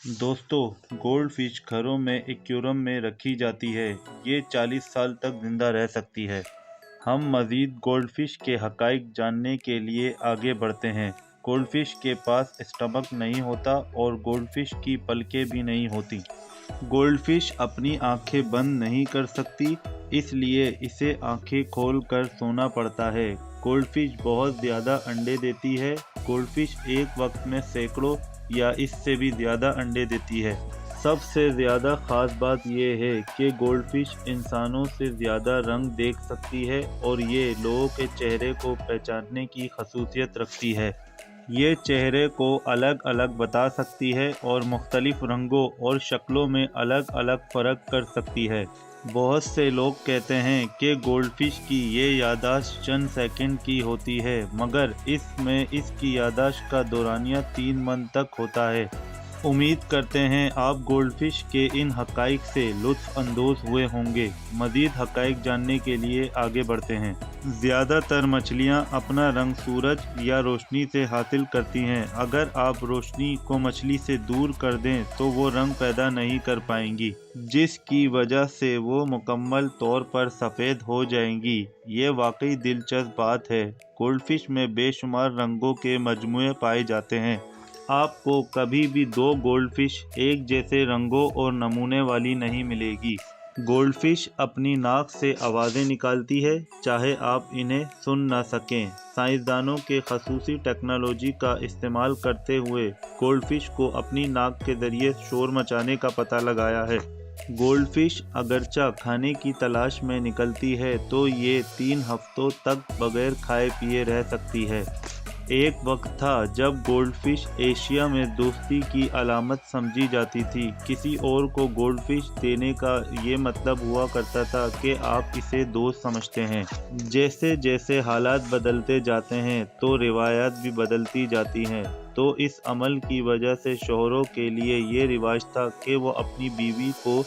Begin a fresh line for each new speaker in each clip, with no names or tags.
दोस्तों, gold fish घरों में एक्वेरियम में रखी जाती है। ये 40 साल तक जिंदा रह सकती है। हम मज़ीद गोल्डफिश के हक़ाइक़ जानने के लिए आगे बढ़ते हैं। गोल्डफिश के पास स्टमक नहीं होता और गोल्डफिश की पलकें भी नहीं होती। गोल्डफिश अपनी आंखें बंद नहीं कर सकती, इसलिए इसे आंखें खोल कर सोना पड़ता है। गोल्डफिश बहुत ज़्यादा अंडे देती है। गोल्डफिश एक वक्त में सैकड़ों या इससे भी ज़्यादा अंडे देती है। सबसे ज़्यादा ख़ास बात यह है कि गोल्डफिश इंसानों से ज़्यादा रंग देख सकती है और ये लोगों के चेहरे को पहचानने की खसूसियत रखती है। ये चेहरे को अलग अलग बता सकती है और मुख्तलिफ रंगों और शक्लों में अलग अलग फ़र्क कर सकती है। बहुत से लोग कहते हैं कि गोल्डफिश की ये याददाश्त चंद सेकंड की होती है, मगर इसमें इसकी याददाश्त का दौरानिया 3 मंथ तक होता है। उम्मीद करते हैं आप गोल्डफिश के इन हक़ाइक़ से लुत्फ़ अंदोज़ हुए होंगे। मज़ीद हक़ाइक़ जानने के लिए आगे बढ़ते हैं। ज़्यादातर मछलियाँ अपना रंग सूरज या रोशनी से हासिल करती हैं। अगर आप रोशनी को मछली से दूर कर दें तो वो रंग पैदा नहीं कर पाएंगी, जिसकी वजह से वो मुकम्मल तौर पर सफ़ेद हो जाएंगी। ये वाकई दिलचस्प बात है। गोल्डफिश में बेशुमार रंगों के मजमूए पाए जाते हैं। आपको कभी भी 2 गोल्डफिश एक जैसे रंगों और नमूने वाली नहीं मिलेगी। गोल्डफिश अपनी नाक से आवाज़ें निकालती है, चाहे आप इन्हें सुन ना सकें। साइंसदानों के खसूसी टेक्नोलॉजी का इस्तेमाल करते हुए गोल्डफिश को अपनी नाक के ज़रिए शोर मचाने का पता लगाया है। गोल्डफिश अगरचा खाने की तलाश में निकलती है तो ये 3 हफ्तों तक बगैर खाए पिए रह सकती है। एक वक्त था जब गोल्डफिश एशिया में दोस्ती की अलामत समझी जाती थी। किसी और को गोल्डफिश देने का ये मतलब हुआ करता था कि आप इसे दोस्त समझते हैं। जैसे जैसे हालात बदलते जाते हैं तो रिवायात भी बदलती जाती हैं। तो इस अमल की वजह से शौहरों के लिए ये रिवाज था कि वो अपनी बीवी को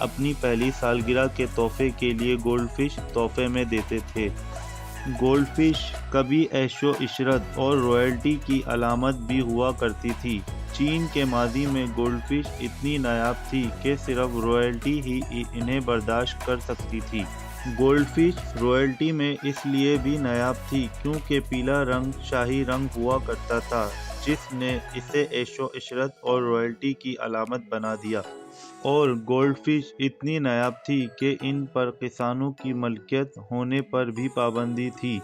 अपनी पहली सालगिरह के तोहफे के लिए गोल्डफिश तोहफे में देते थे। गोल्डफिश कभी ऐशो इशरत और रॉयल्टी की अलामत भी हुआ करती थी। चीन के माजी में गोल्डफिश इतनी नायाब थी कि सिर्फ रॉयल्टी ही इन्हें बर्दाश्त कर सकती थी। गोल्डफिश रॉयल्टी में इसलिए भी नायाब थी क्योंकि पीला रंग शाही रंग हुआ करता था, जिसने इसे ऐशो इशरत और रॉयल्टी की अलामत बना दिया। और गोल्डफिश इतनी नायाब थी कि इन पर किसानों की मलकियत होने पर भी पाबंदी थी।